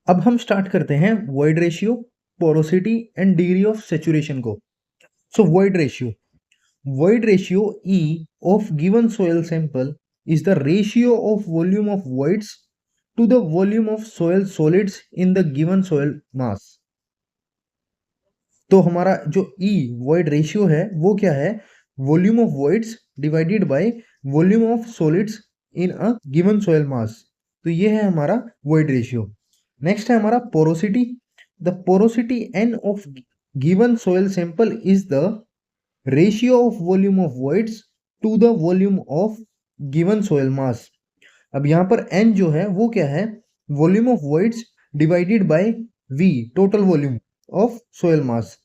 अब हम स्टार्ट करते हैं void ratio, porosity and degree of saturation को। So void ratio E of given soil sample is the ratio of volume of voids to the volume of soil solids in the given soil mass। तो हमारा जो E void ratio है वो क्या है? Volume of voids divided by volume of solids in a given soil mass। तो ये है हमारा void रेशियो। नेक्स्ट है हमारा porosity. The porosity N of given soil sample is the ratio of volume of voids to the volume of given soil mass। अब यहाँ पर N जो है वो क्या है? Volume of voids divided by V total volume of soil mass.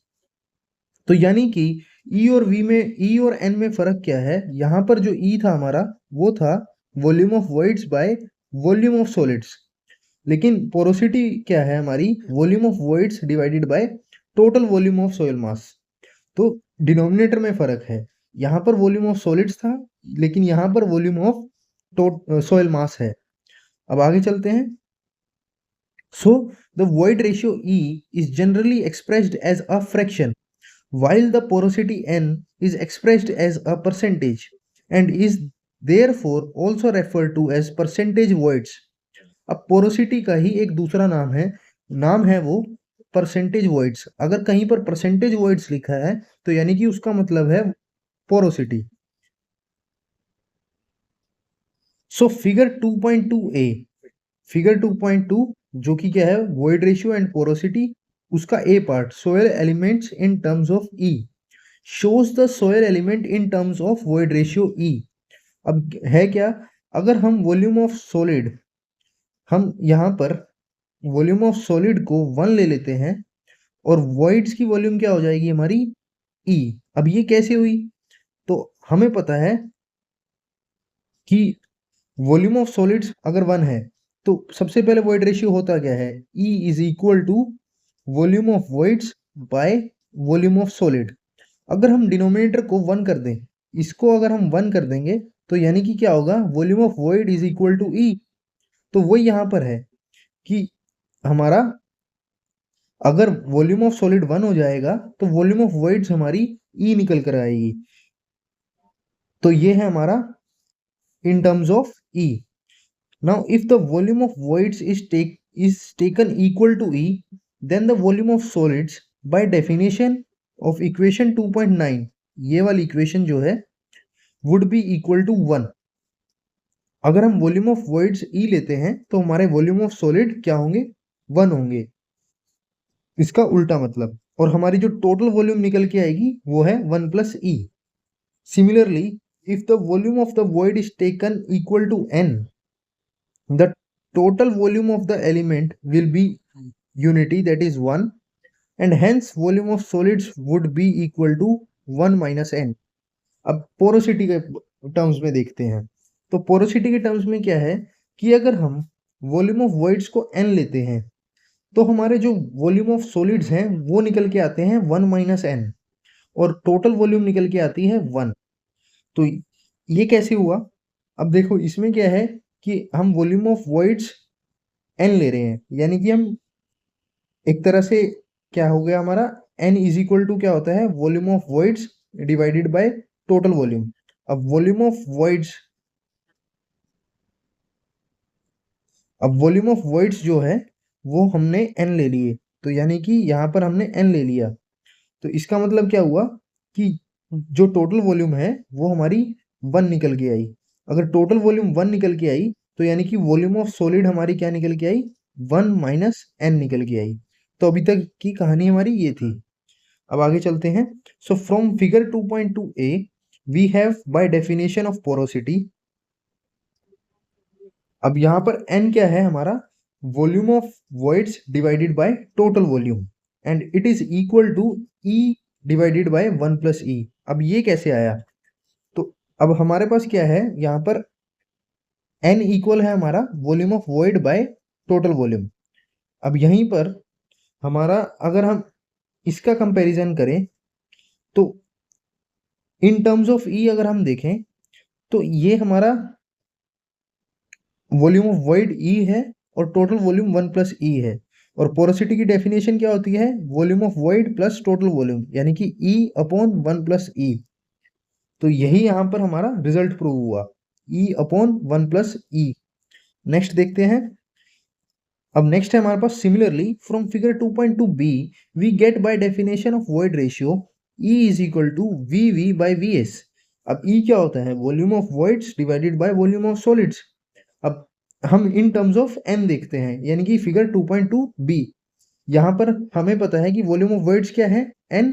तो यानी कि E और V में, E और N में फर्क क्या है? यहाँ पर जो E था हमारा वो था volume of voids by volume of solids, लेकिन पोरोसिटी क्या है हमारी? Volume of voids divided by total volume of soil mass. तो डिनोमिनेटर में फर्क है, यहाँ पर वॉल्यूम ऑफ सॉलिड्स था लेकिन यहाँ पर वॉल्यूम ऑफ सोयल मास है। अब आगे चलते हैं। So the void ratio E is generally expressed as a fraction while the porosity N is expressed as a percentage and is therefore also referred to as percentage voids। अब porosity का ही एक दूसरा नाम है वो परसेंटेज वॉइड्स। अगर कहीं पर परसेंटेज वॉइड्स लिखा है तो यानी कि उसका मतलब है porosity. So figure 2.2a, figure 2.2 जो कि क्या है? वॉइड रेशियो एंड पोरोसिटी, उसका a part soil elements in terms of E shows the soil element in terms of void ratio E। अब है क्या? अगर हम वॉल्यूम ऑफ सॉलिड, हम यहाँ पर वॉल्यूम ऑफ सॉलिड को 1 ले लेते हैं और वॉइड्स की वॉल्यूम क्या हो जाएगी हमारी? E। अब ये कैसे हुई? तो हमें पता है कि वॉल्यूम ऑफ सॉलिड्स अगर 1 है तो सबसे पहले वॉइड रेशियो होता क्या है? E is equal to volume of voids by volume of solid. अगर हम डिनोमिनेटर को 1 कर दें, इसको अगर हम 1 कर देंगे तो यानी कि क्या होगा? Volume of void is equal to E। तो वही यहाँ पर है कि हमारा अगर वॉल्यूम ऑफ सॉलिड 1 हो जाएगा तो वॉल्यूम ऑफ वॉइड्स हमारी E निकल कर आएगी। तो ये है हमारा in terms of E। Now if the volume of voids is taken equal to E, then the volume of solids by definition of equation 2.9, ये वाली इक्वेशन जो है would be equal to 1। अगर हम वॉल्यूम ऑफ voids E लेते हैं तो हमारे वॉल्यूम ऑफ सॉलिड क्या होंगे? 1 होंगे, इसका उल्टा मतलब। और हमारी जो टोटल वॉल्यूम निकल के आएगी वो है 1 plus E। Similarly, if the volume of the void is taken equal to N, the total volume of the element will be unity, that is 1, and hence volume of solids would be equal to 1 minus N। अब porosity के terms में देखते हैं। तो porosity के terms में क्या है कि अगर हम वॉल्यूम ऑफ voids को N लेते हैं तो हमारे जो वॉल्यूम ऑफ सॉलिड्स हैं वो निकल के आते हैं 1 माइनस N और टोटल वॉल्यूम निकल के आती है 1। तो ये कैसे हुआ? अब देखो इसमें क्या है कि हम वॉल्यूम ऑफ वॉइड्स N ले रहे हैं, यानी कि हम एक तरह से क्या हो गया हमारा? N इज इक्वल टू क्या होता है? Volume of voids divided by total volume. अब वॉल्यूम ऑफ वॉइड्स जो है वो हमने N ले लिए, तो यानी कि यहाँ पर हमने N ले लिया। तो इसका मतलब क्या हुआ कि जो टोटल वॉल्यूम है वो हमारी 1 निकल के आई। अगर टोटल वॉल्यूम 1 निकल के आई तो यानी कि वॉल्यूम ऑफ सॉलिड हमारी क्या निकल के आई? 1 माइनस N निकल के आई। तो अभी तक की कहानी हमारी ये थी। अब आगे चलते हैं। So from figure 2.2a we have by definition of porosity. अब यहाँ पर N क्या है हमारा? Volume of voids divided by total volume and it is equal to E divided by 1 plus E। अब ये कैसे आया? तो अब हमारे पास क्या है यहाँ पर? N इक्वल है हमारा volume of void bye total volume. अब यहीं पर हमारा अगर हम इसका कंपैरिजन करें तो इन टर्म्स ऑफ E अगर हम देखें तो ये हमारा वॉल्यूम ऑफ वॉइड E है और टोटल वॉल्यूम 1 प्लस E है। और पोरोसिटी की डेफिनेशन क्या होती है? Volume of void plus total volume, यानी कि E अपॉन 1 प्लस E। तो यही यहाँ पर हमारा रिजल्ट प्रूव हुआ, E upon 1 plus E। Next देखते हैं। अब नेक्स्ट है हमारे पास similarly from figure 2.2 B we get by definition of void ratio E is equal to VV by VS। अब E क्या होता है? Volume of voids divided by volume of solids. अब हम इन टर्म्स ऑफ n देखते हैं, यानी कि फिगर 2.2 बी। यहाँ पर हमें पता है कि वॉल्यूम ऑफ वॉइड्स क्या है? n।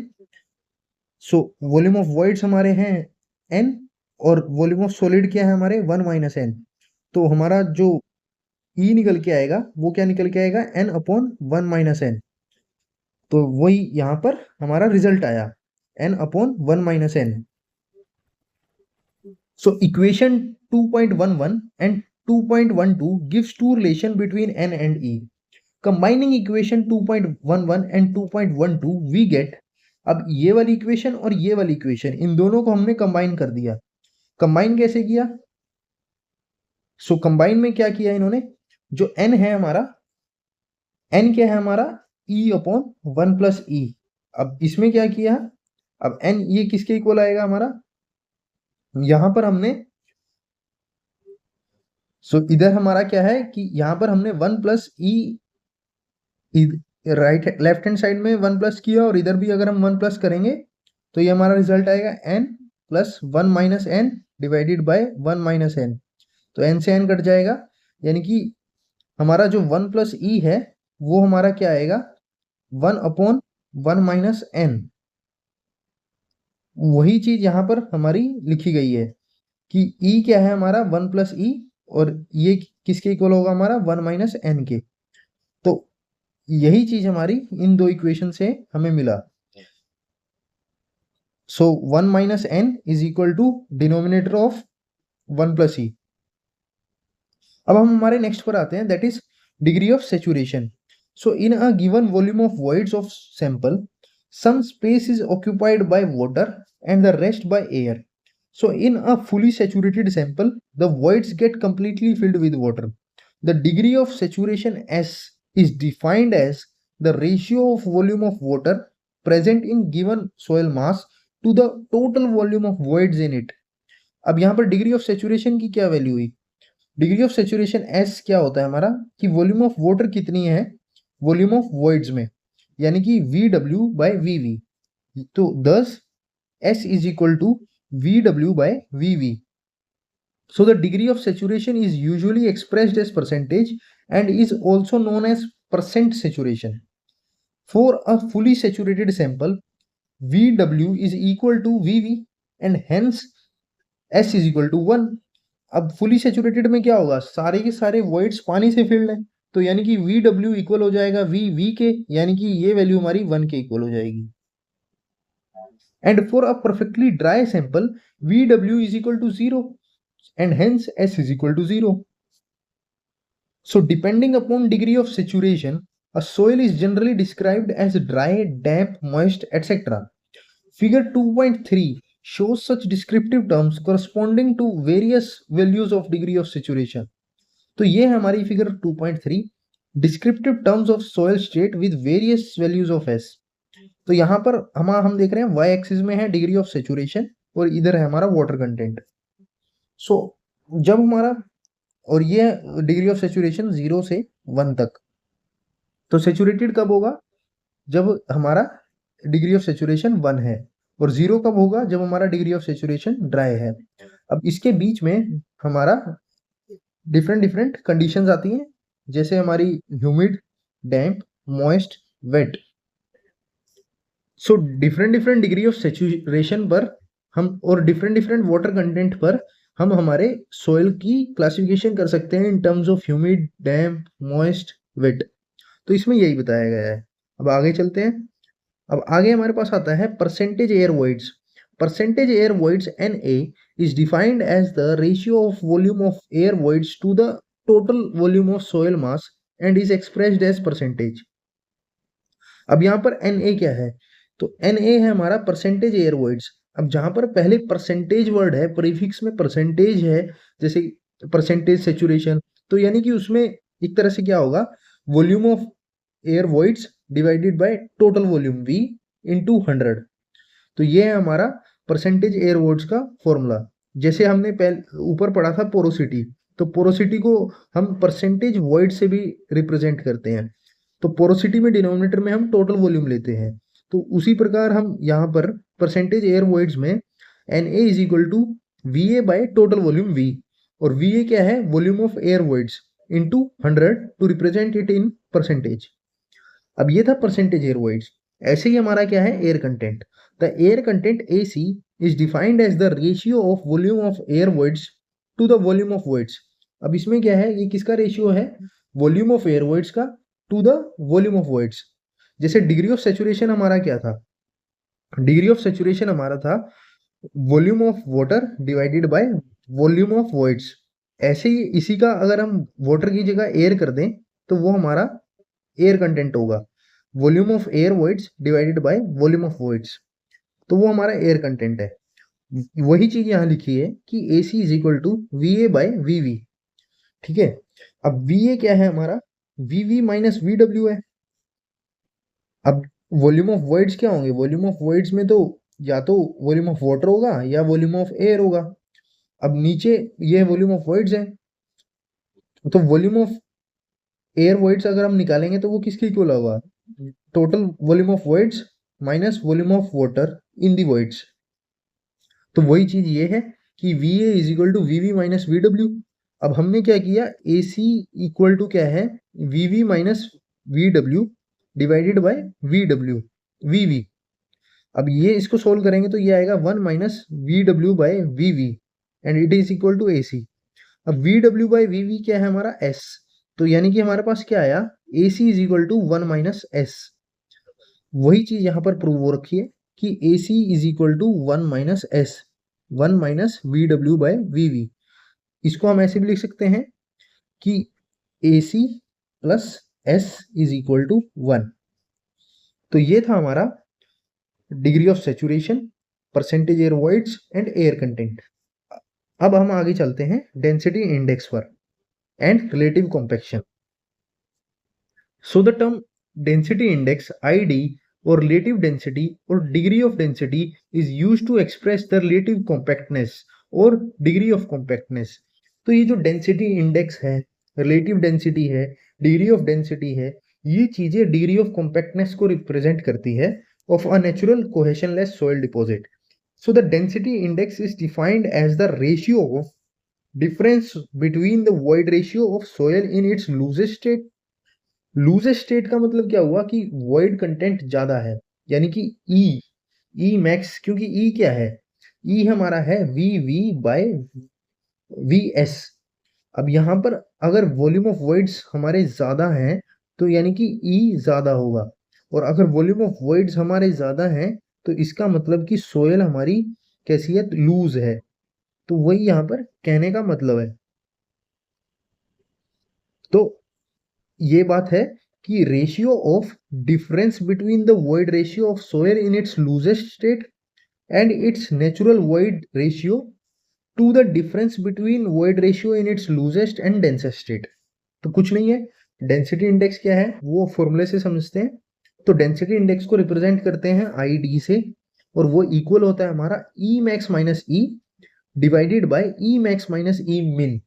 So volume of voids हमारे हैं n, और वॉल्यूम ऑफ सॉलिड क्या है हमारे? 1 माइनस n। तो हमारा जो E निकल के आएगा वो क्या निकल के आएगा? n upon 1 minus n। तो वही यहाँ पर हमारा रिजल्ट आया, n upon 1 minus n। So equation 2.11 and 2.12 gives two relation between n and e. Combining equation 2.11 and 2.12 we get, अब ये वाली इक्वेशन और ये वाली इक्वेशन, इन दोनों को हमने कंबाइन कर दिया। कंबाइन कैसे किया? सो कंबाइन में क्या किया इन्होंने? जो n है हमारा, n क्या है हमारा? e upon 1 plus E. अब इसमें क्या किया? अब n ये किसके इक्वल आएगा हमारा? यहां पर हमने इधर हमारा क्या है कि यहां पर हमने 1 प्लस ई, राइट लेफ्ट हैंड साइड में 1 प्लस किया, और इधर भी अगर हम 1 प्लस करेंगे तो ये हमारा रिजल्ट आएगा n plus 1 minus n divided by 1 minus n। तो n से n कट जाएगा, यानी कि हमारा जो 1 प्लस ई है वो हमारा क्या आएगा? 1 अपॉन 1 माइनस n। वही चीज यहाँ पर हमारी लिखी गई है कि e क्या है हमारा? 1 प्लस ई, और ये किसके इक्वल होगा हमारा? 1 माइनस n के। तो यही चीज हमारी इन दो इक्वेशन से हमें मिला। So 1 minus n is equal to denominator of 1 plus E. अब हम हमारे नेक्स्ट पर आते हैं, that is degree of saturation. So in a given volume of voids of sample some space is occupied by water and the rest by air. So in a fully saturated sample, the voids get completely filled with water. The degree of saturation S is defined as the ratio of volume of water present in given soil mass to the total volume of voids in it. अब यहाँ पर degree of saturation की क्या value हुई? Degree of saturation S क्या होता है हमारा? कि वॉल्यूम ऑफ वाटर कितनी है वॉल्यूम ऑफ वॉइड्स में, यानी कि VW बाय VV। तो thus S is equal to VW by VV. So the degree of saturation is usually expressed as percentage and is also known as percent saturation. For a fully saturated sample, VW is equal to VV and hence S is equal to 1. अब fully saturated में क्या होगा? सारे के सारे voids पानी से filled हैं, तो यानी कि VW इक्वल हो जाएगा VV के, यानी कि ये वैल्यू हमारी 1 के इक्वल हो जाएगी। And for a perfectly dry sample, VW is equal to 0 and hence S is equal to 0. So depending upon degree of saturation, a soil is generally described as dry, damp, moist, etc. Figure 2.3 shows such descriptive terms corresponding to various values of degree of saturation. तो ये है हमारी figure 2.3, descriptive terms of soil state with various values of S. तो यहाँ पर हम देख रहे हैं वाई एक्सिस में है डिग्री ऑफ सेचुरेशन और इधर है हमारा वाटर कंटेंट। सो जब हमारा, और ये डिग्री ऑफ सेचुरेशन 0 से 1 तक, तो सेचुरेटेड कब होगा? जब हमारा डिग्री ऑफ सेचुरेशन 1 है, और 0 कब होगा? जब हमारा डिग्री ऑफ सेचुरेशन ड्राई है। अब इसके बीच में हमारा डिफरेंट कंडीशंस आती हैं, जैसे हमारी humid, damp, moist, wet. So different degree of saturation पर हम, और डिफरेंट वाटर कंटेंट पर हम हमारे सॉइल की क्लासिफिकेशन कर सकते हैं in terms of humid, damp, moist, wet. तो इसमें यही बताया गया है। अब आगे चलते हैं। अब आगे हमारे पास आता है percentage air voids. Percentage air voids NA is defined as the ratio of volume of air voids to the total volume of soil mass and is expressed as percentage. अब यहाँ पर NA क्या है? तो NA है हमारा percentage air voids. अब जहां पर पहले परसेंटेज वर्ड है, प्रीफिक्स में परसेंटेज है, जैसे परसेंटेज सेचुरेशन, तो यानी कि उसमें एक तरह से क्या होगा? Volume of air voids divided by total volume V into 100। तो ये है हमारा परसेंटेज एयर वॉइड्स का फॉर्मूला। जैसे हमने पहले ऊपर पढ़ा था पोरोसिटी, तो पोरोसिटी को हम परसेंटेज वॉइड से भी रिप्रेजेंट करते हैं। तो पोरोसिटी में डिनोमिनेटर में हम टोटल वॉल्यूम लेते हैं, तो उसी प्रकार हम यहाँ पर परसेंटेज एयर वॉइड्स में Na is equal to Va by total volume V, और Va क्या है, volume of air voids into 100 to represent it in percentage. अब ये था परसेंटेज एयर वॉइड्स। ऐसे ही हमारा क्या है, air content. The air content AC is defined as the ratio of volume of air voids to the volume of voids. अब इसमें क्या है, ये किसका रेशियो है, वॉल्यूम ऑफ एयर वॉइड्स का to the volume of voids. जैसे degree of saturation हमारा क्या था, डिग्री ऑफ सैचुरेशन हमारा था volume of water divided by volume of voids. ऐसे ही इसी का अगर हम वाटर की जगह एयर कर दें तो वो हमारा एयर कंटेंट होगा, volume of air voids divided by volume of voids, तो वो हमारा एयर कंटेंट है। वही चीज यहाँ लिखी है कि AC is equal to VA by VV। ठीक है, अब VA क्या है हमारा, VV माइनस VW है। अब वॉल्यूम ऑफ वॉइड्स क्या होंगे, वॉल्यूम ऑफ वॉइड्स में तो या तो वॉल्यूम ऑफ वाटर होगा या वॉल्यूम ऑफ एयर होगा। अब नीचे ये वॉल्यूम ऑफ वॉइड्स है, तो वॉल्यूम ऑफ एयर वॉइड्स अगर हम निकालेंगे तो वो किसके इक्वल होगा, total volume of voids minus volume of water in the voids. तो वही चीज ये है कि VA is equal to VV minus VW। अब हमने क्या किया, AC इक्वल टू क्या है, VV minus VW divided by VV। अब ये इसको सोल्व करेंगे तो ये आएगा 1 minus VW by VV and it is equal to AC। अब VW बाय VV क्या है हमारा, S। तो यानी कि हमारे पास क्या आया, AC is equal to 1 minus S। वही चीज यहाँ पर प्रूव हो रखी है कि AC is equal to 1 minus S, 1 minus VW by VV। इसको हम ऐसे भी लिख सकते हैं कि AC plus S is equal to 1। तो ये था हमारा degree of saturation, percentage air voids and air content. अब हम आगे चलते हैं डेंसिटी इंडेक्स पर and relative compaction. So the term density index ID or relative density or degree of density is used to express the relative compactness or degree of compactness। तो ये जो density index है, relative density है, degree of density है, ये चीजें degree of compactness को represent करती है of a natural cohesionless soil deposit। So the density index is defined as the ratio of difference between the void ratio of soil in its loosest state। Loosest state का मतलब क्या हुआ कि void content ज्यादा है, यानी कि E max, क्योंकि ई क्या है, ई हमारा है VV बाय VS। अब यहाँ पर अगर वॉल्यूम ऑफ वॉइड्स हमारे ज्यादा हैं तो यानी कि ई ज्यादा होगा, और अगर वॉल्यूम ऑफ वॉइड्स हमारे ज्यादा हैं तो इसका मतलब कि सोयल हमारी कैसी है, लूज है। तो वही यहाँ पर कहने का मतलब है। तो ये बात है कि ratio of difference between the void ratio of soil in its loosest state and it's natural void ratio two the difference between void ratio in its loosest and densest state. तो कुछ नहीं है, डेंसिटी इंडेक्स क्या है वो फॉर्मूले से समझते हैं। तो डेंसिटी इंडेक्स को रिप्रेजेंट करते हैं ID से, और वो इक्वल होता है हमारा E max minus E divided bye E max minus E मिन।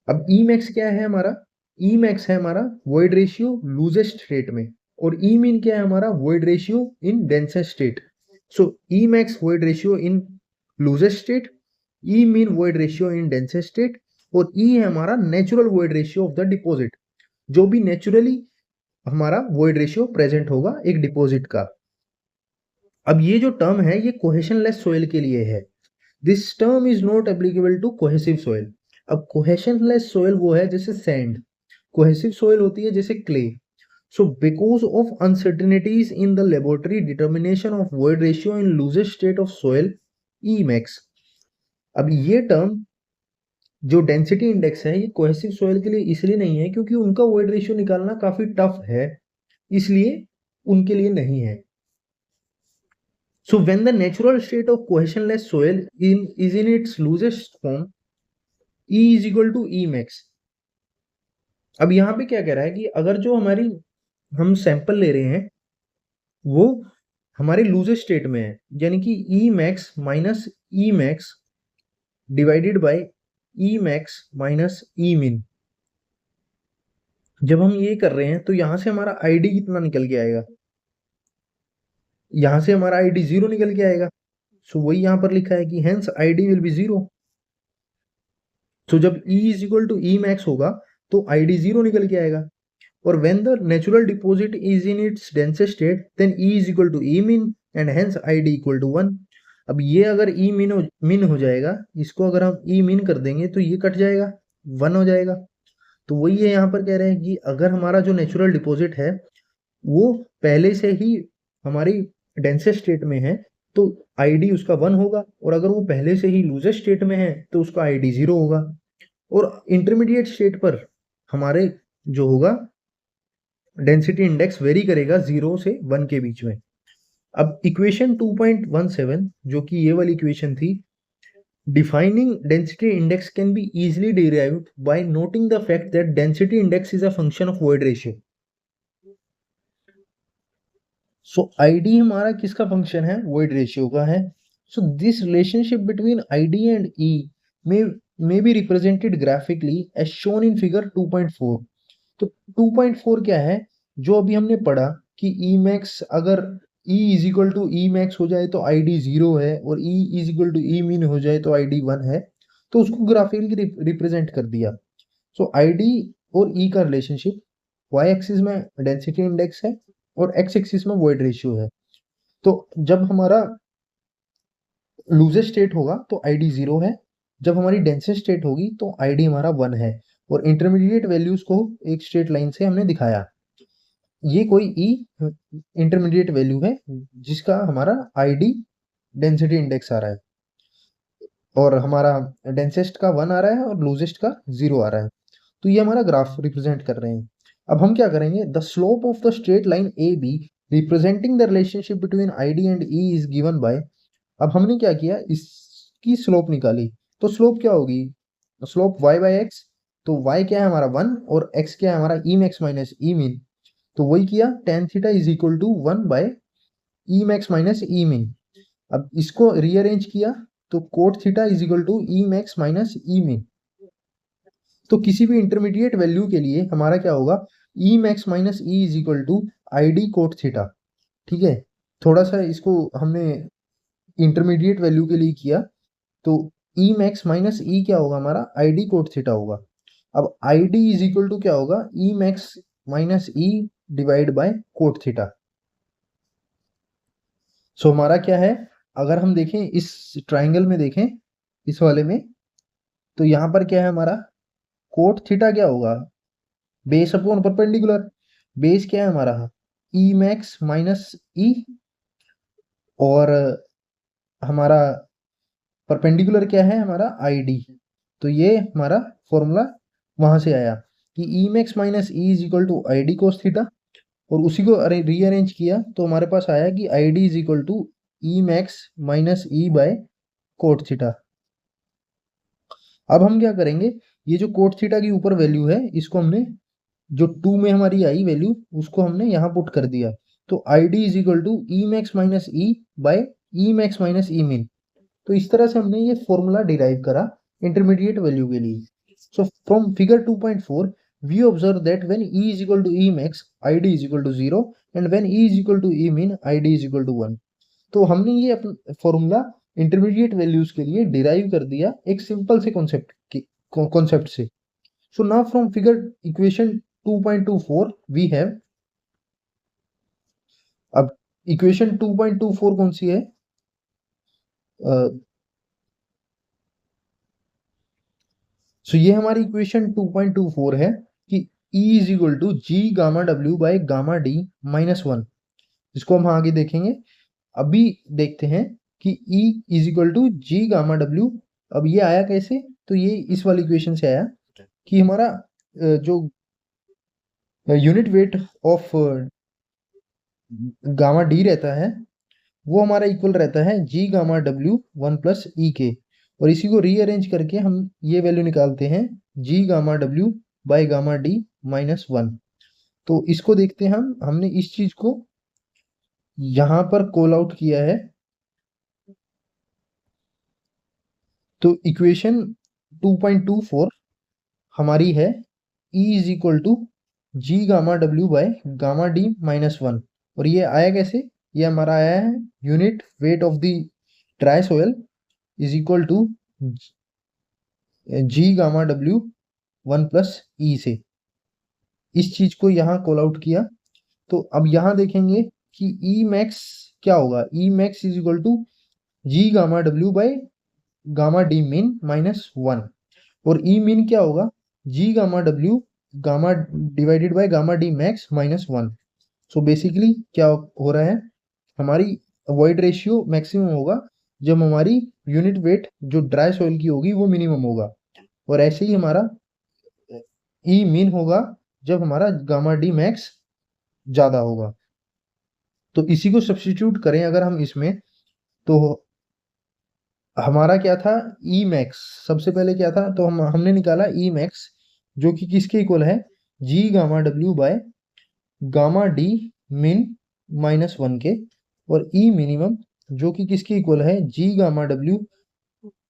अब E मैक्स क्या है हमारा, ई मैक्स है हमारा वॉइड रेशियो लूजेस्ट स्टेट में, और ई मीन क्या है हमारा, void ratio in densest state. So E max void ratio in loosest state, E mean void ratio in densest state, और ई है हमारा natural void ratio of the deposit, जो भी नेचुरली हमारा वॉइड रेशियो प्रेजेंट होगा एक डिपॉजिट का। अब ये जो टर्म है ये कोहेशनलेस सोइल के लिए है। This term is not applicable to cohesive soil. अब कोहेशनलेस सोइल वो है जैसे सैंड, कोहेसिव सोइल होती है जैसे clay. So because of uncertainties in the laboratory determination of void ratio in loosest state of soil E max. अब ये term जो डेंसिटी इंडेक्स है ये कोहेसिव सोइल के लिए इसलिए नहीं है क्योंकि उनका वॉइड रेशियो निकालना काफी टफ है, इसलिए उनके लिए नहीं है। So when the natural state of cohesionless soil is in its loosest form E is equal to E max. अब यहाँ पे क्या कह रहा है कि अगर जो हमारी हम सैंपल ले रहे हैं वो हमारे लूजेस्ट स्टेट में है, यानी कि E max minus E max divided by E max minus E min. जब हम ये कर रहे हैं तो यहां से हमारा आईडी कितना निकल के आएगा, यहां से हमारा आईडी 0 निकल के आएगा। सो वही यहां पर लिखा है कि hence ID will be 0। So जब E is equal to E max होगा तो आईडी 0 निकल के आएगा। और when the natural deposit is in its densest state then E is equal to E min and hence ID equal to 1। अब ये अगर ई मिन हो जाएगा, इसको अगर हम ई मिन कर देंगे तो ये कट जाएगा, 1 हो जाएगा। तो वही है यहाँ पर कह रहे हैं कि अगर हमारा जो नेचुरल डिपॉजिट है वो पहले से ही हमारी डेंसेस्ट स्टेट में है तो आईडी उसका 1 होगा, और अगर वो पहले से ही लूजेस्ट स्टेट में है तो उसका आईडी 0 होगा। और इंटरमीडिएट स्टेट पर हमारे जो होगा डेंसिटी इंडेक्स वेरी करेगा 0 से 1 के बीच में। अब इक्वेशन 2.17 जो कि ये वाली इक्वेशन थी, defining density index can be easily derived by noting the fact that density index is a function of void ratio. So ID हमारा किसका फंक्शन है, void ratio का है। So this relationship between ID and E may be represented graphically as shown in figure 2.4। तो 2.4 क्या है, जो अभी हमने पढ़ा कि E max अगर E is equal to E max हो जाए तो आईडी 0 है, और E is equal to E min हो जाए तो आईडी 1 है, तो उसको ग्राफिकली रिप्रेजेंट कर दिया। सो आईडी और E का रिलेशनशिप वाई एक्सिस में डेंसिटी इंडेक्स है और एक्स एक्सिस में वॉइड रेशियो है। तो जब हमारा लूजेस्ट स्टेट होगा तो आईडी 0 है, जब हमारी डेंसेस्ट स्टेट होगी तो आईडी हमारा 1 है, और इंटरमीडिएट वैल्यूज को एक स्ट्रेट लाइन से हमने दिखाया। ये कोई ई इंटरमीडिएट वैल्यू है जिसका हमारा आईडी डेंसिटी इंडेक्स आ रहा है, और हमारा डेंसेस्ट का 1 आ रहा है और लूजेस्ट का 0 आ रहा है। तो ये हमारा ग्राफ रिप्रेजेंट कर रहे हैं। अब हम क्या करेंगे, the slope of the straight line A B representing the relationship between ID and E is given by. अब हमने क्या किया, इसकी स्लोप निकाली। तो स्लोप क्या होगी, स्लोप y बाय एक्स। तो y क्या है हमारा 1 और x क्या है हमारा ई मैक्स माइनस ई मिन। तो वही किया, tan theta is equal to 1 by E max minus E min. अब इसको रीअरेंज किया तो cot theta is equal to E max minus E min. तो किसी भी इंटरमीडिएट वैल्यू के लिए हमारा क्या होगा, E max minus E is equal to I D cot theta. ठीक है, थोड़ा सा इसको हमने इंटरमीडिएट वैल्यू के लिए किया, तो ई मैक्स माइनस ई क्या होगा हमारा, आई डी कोट थीटा होगा। अब I D is equal to क्या होगा, E max minus E divide by cot theta. So हमारा क्या है, अगर हम देखें इस ट्राइंगल में, देखें इस वाले में, तो यहाँ पर क्या है हमारा, कोट थीटा क्या होगा, बेस अपॉन परपेंडिकुलर। बेस क्या है हमारा, ई मैक्स माइनस ई, और हमारा परपेंडिकुलर क्या है हमारा आई डी। तो ये हमारा फॉर्मूला वहां से आया कि E max minus E is equal to I D cos theta, और उसी को रीअरेंज किया तो हमारे पास आया कि I D is equal to E max minus E by cot theta. अब हम क्या करेंगे, ये जो कोट थीटा की ऊपर वैल्यू है इसको हमने, जो 2 में हमारी आई वैल्यू, उसको हमने यहाँ पुट कर दिया। तो I D is equal to E max minus E by E max minus E min. तो इस तरह से हमने ये फॉर्मूला डिराइव करा इंटरमीडिएट वैल्यू के लिए। So from figure 2.4 we observe that when E is equal to E max, ID is equal to 0, and when E is equal to E min, ID is equal to 1। तो हमने ये formula intermediate values के लिए derive कर दिया एक simple से concept से। So now from figure equation 2.24 वी हैव, अब इक्वेशन 2.24 कौन सी है, सो ये हमारी इक्वेशन 2.24 है कि E is equal to G gamma W by gamma D minus 1। इसको हम आगे देखेंगे, अभी देखते हैं कि E is equal to G gamma W. अब ये आया कैसे, तो ये इस वाली इक्वेशन से आया कि हमारा जो unit weight of gamma D रहता है वो हमारा इक्वल रहता है जी गामा डब्ल्यू 1 प्लस ई के, और इसी को रीअरेंज करके हम ये वैल्यू निकालते हैं जी gamma W by gamma D minus 1। तो इसको देखते हैं हम, हमने इस चीज को यहां पर कॉल आउट किया है। तो इक्वेशन 2.24 हमारी है E is equal to G gamma W by gamma D minus one. और ये आया कैसे? ये हमारा आया है unit weight of the dry soil is equal to G gamma W one plus E से। इस चीज को यहाँ कॉल आउट किया। तो अब यहाँ देखेंगे कि ई मैक्स क्या होगा। E max is equal to G gamma W by gamma D min minus one. और ई मिन क्या होगा? G gamma W gamma divided by gamma D max minus one. So basically क्या हो रहा है, हमारी वॉइड रेशियो मैक्सिमम होगा जब हमारी यूनिट वेट जो ड्राई सॉइल की होगी वो मिनिमम होगा। और ऐसे ही हमारा ई मिन होगा जब हमारा गामा डी मैक्स ज्यादा होगा। तो इसी को सब्स्टिट्यूट करें अगर हम इसमें, तो हमारा क्या था? E max. सबसे पहले क्या था? तो हमने निकाला ई मैक्स जो कि किसके इक्वल है? जी gamma W by gamma D min minus one के। और ई मिनिमम जो कि किसके इक्वल है? जी gamma W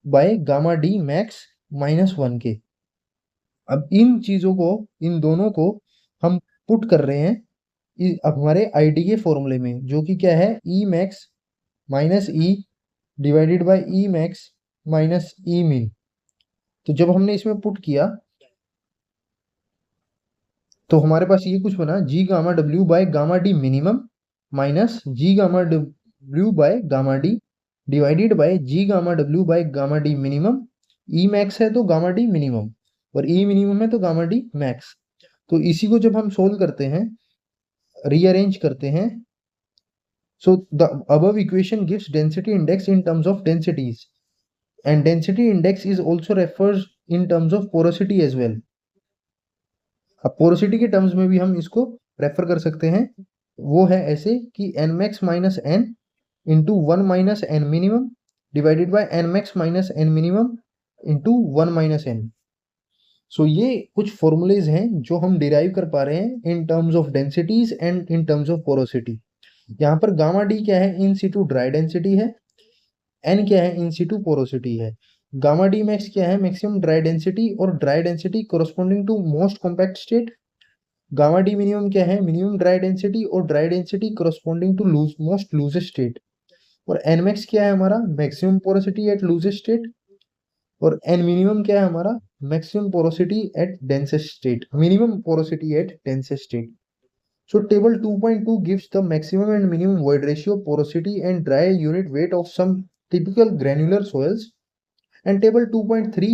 by gamma D max minus one के। अब इन चीजों को, इन दोनों को हम पुट कर रहे हैं अब हमारे आईडी के फॉर्मूले में, जो कि क्या है? E max minus E divided by E max minus E min. तो जब हमने इसमें पुट किया तो हमारे पास ये कुछ बना, जी gamma W by gamma D minimum minus ji gamma W by gamma D divided by ji gamma W by gamma D minimum. E max है तो गामा डी मिनिमम, और ई मिनिमम है तो गामा डी मैक्स। तो इसी को जब हम सोल्व करते हैं, रीअरेंज करते हैं, so the above equation gives density index in terms of densities, and density index is also refers in terms of porosity as well. अब पोरोसिटी के टर्म्स में भी हम इसको रेफर कर सकते हैं। वो है ऐसे कि N max minus N into one minus N minimum divided by N max minus N minimum into one minus N. So ये कुछ फॉर्मूलेज हैं जो हम डिराइव कर पा रहे हैं in terms of densities and in terms of porosity. यहाँ पर गामा डी क्या है? इन सीटू ड्राई डेंसिटी है। एन क्या है? इन सीटू पोरोसिटी है। गामा डी मैक्स क्या है? मैक्सिमम ड्राई डेंसिटी और dry density corresponding to most compact state. Gamma D minimum क्या है? मिनिमम ड्राई डेंसिटी और dry density corresponding to most loosest state. और एन मैक्स क्या है हमारा? Maximum porosity at loosest state. और एन मिनिमम क्या है हमारा? Maximum porosity at densest state, minimum porosity at densest state. So table 2.2 gives the maximum and minimum void ratio, porosity and dry unit weight of some typical granular soils. And table 2.3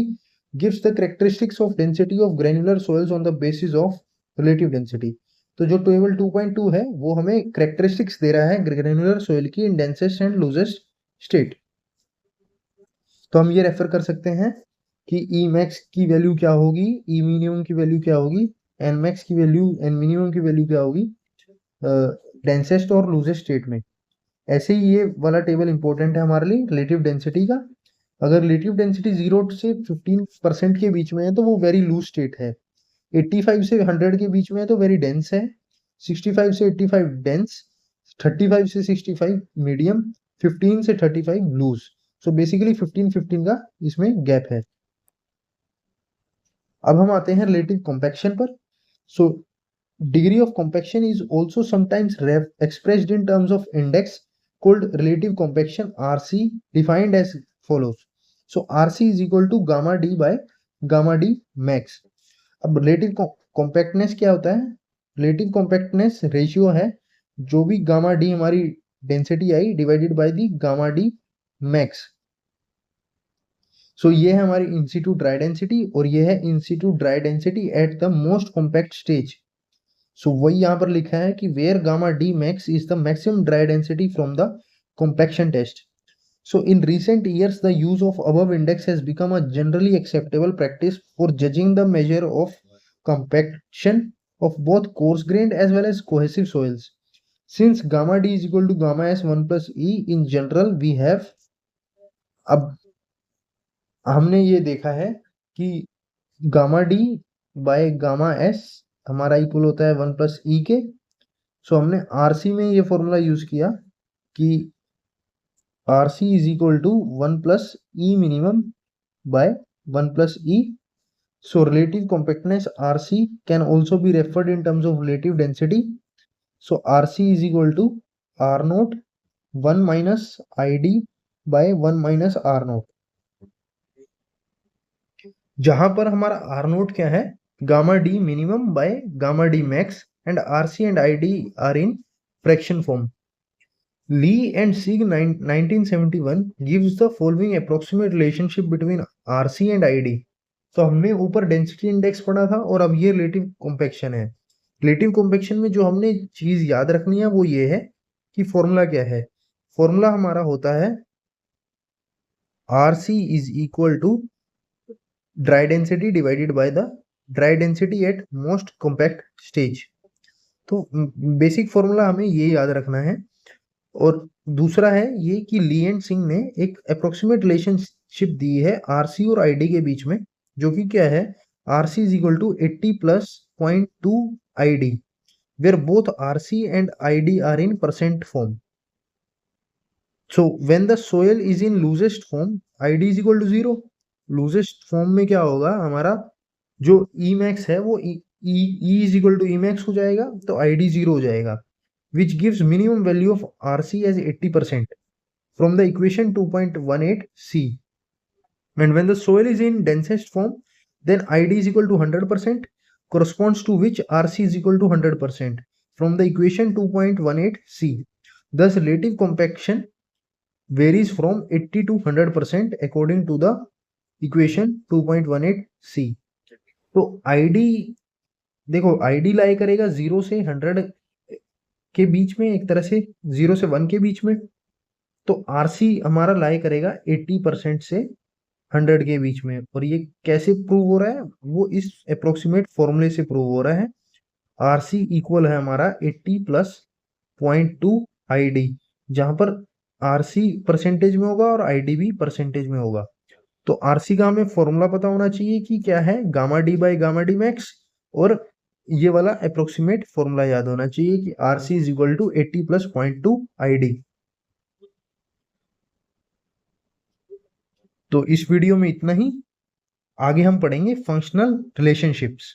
gives the characteristics of density of granular soils on the basis of relative density. तो जो table 2.2 है वो हमें characteristics दे रहा है granular soil की in densest and loosest state. तो हम ये रेफर कर सकते हैं कि ई मैक्स की वैल्यू क्या होगी, ई मिनिमम की वैल्यू क्या होगी, एन मैक्स की वैल्यू, एन मिनिमम की वैल्यू क्या होगी डेंसेस्ट और लूजेस्ट स्टेट में। ऐसे ही ये वाला टेबल इंपॉर्टेंट है हमारे लिए रिलेटिव डेंसिटी का। अगर रिलेटिव डेंसिटी 0 से 15% के बीच में है तो वो वेरी लूज स्टेट है। 85 से 100 के बीच में है तो वेरी डेंस है। 65 से 85 डेंस, 35 से 65 मीडियम, 15 से 35 लूज। सो बेसिकली 15-15 का इसमें गैप है। अब हम आते हैं रिलेटिव कॉम्पैक्शन पर। सो degree of compaction is also sometimes expressed in terms of index called relative compaction RC, defined as follows. So RC is equal to gamma D by gamma D max. अब relative compactness क्या होता है? relative compactness ratio है जो भी gamma D हमारी density I divided by the gamma D max. So ये है हमारी इंसिटू ड्राई डेंसिटी और ये है in situ dry density at the most compact stage. So वही यहाँ पर लिखा है कि where gamma D max is the maximum dry density from the compaction test. So in recent years, the use of above index has become a generally acceptable practice for judging the measure of compaction of both coarse-grained as well as cohesive soils. Since gamma d is equal to gamma s 1 plus e, in general we have, अब हमने ये देखा है कि gamma D by gamma S हमारा equal होता है 1 plus ई के। सो हमने आरसी में ये फॉर्मूला यूज किया कि RC is equal to 1 plus E minimum by 1 plus E. So relative compactness RC can also be referred in terms of relative density. So RC is equal to R naught 1 minus ID by 1 minus R naught. जहां पर हमारा R naught क्या है, gamma D minimum by gamma D max, and RC and ID are in fraction form. Lee and Sieg 1971 gives the following approximate relationship between RC and ID. तो हमने ऊपर density index पढ़ा था और अब ये रिलेटिव कॉम्पेक्शन है। Relative compaction में जो हमने चीज याद रखनी है वो ये है कि फॉर्मूला क्या है। फॉर्मूला हमारा होता है RC is equal to dry density divided by the dry density at most compact stage. तो बेसिक फॉर्मूला हमें ये याद रखना है। और दूसरा है ये कि ली एंड सिंग ने एक अप्रोक्सीमेट रिलेशनशिप दी है आरसी और आईडी के बीच में, जो कि क्या है, RC is equal to 80 plus 0.2 ID, where both RC and ID are in percent form. So when the soil is in loosest form ID is equal to 0। Loosest form में क्या होगा, हमारा जो ई मैक्स है वो E is equal to E max हो जाएगा, तो आईडी 0 हो जाएगा, which gives minimum value of RC as 80% from the equation 2.18c. And when the soil is in densest form, then ID is equal to 100%, corresponds to which RC is equal to 100% from the equation 2.18c. Thus, relative compaction varies from 80 to 100% according to the equation 2.18c. तो ID देखो, ID लाई करेगा 0 से 100 के बीच में, एक तरह से 0 से 1 के बीच में। तो आरसी हमारा लाई करेगा 80% से 100 के बीच में। और ये कैसे प्रूव हो रहा है, वो इस अप्रोक्सीमेट फॉर्मूले से प्रूव हो रहा है। आरसी इक्वल है हमारा 80 प्लस 0.2 आईडी, जहां पर आरसी परसेंटेज में होगा और आईडी भी परसेंटेज में होगा। तो आरसी का हमें फॉर्मूला पता होना चाहिए कि क्या है, gamma D by gamma D max, और ये वाला अप्रोक्सीमेट फॉर्मूला याद होना चाहिए कि RC is equal to 80 plus 0.2 ID. तो इस वीडियो में इतना ही। आगे हम पढ़ेंगे फंक्शनल रिलेशनशिप्स।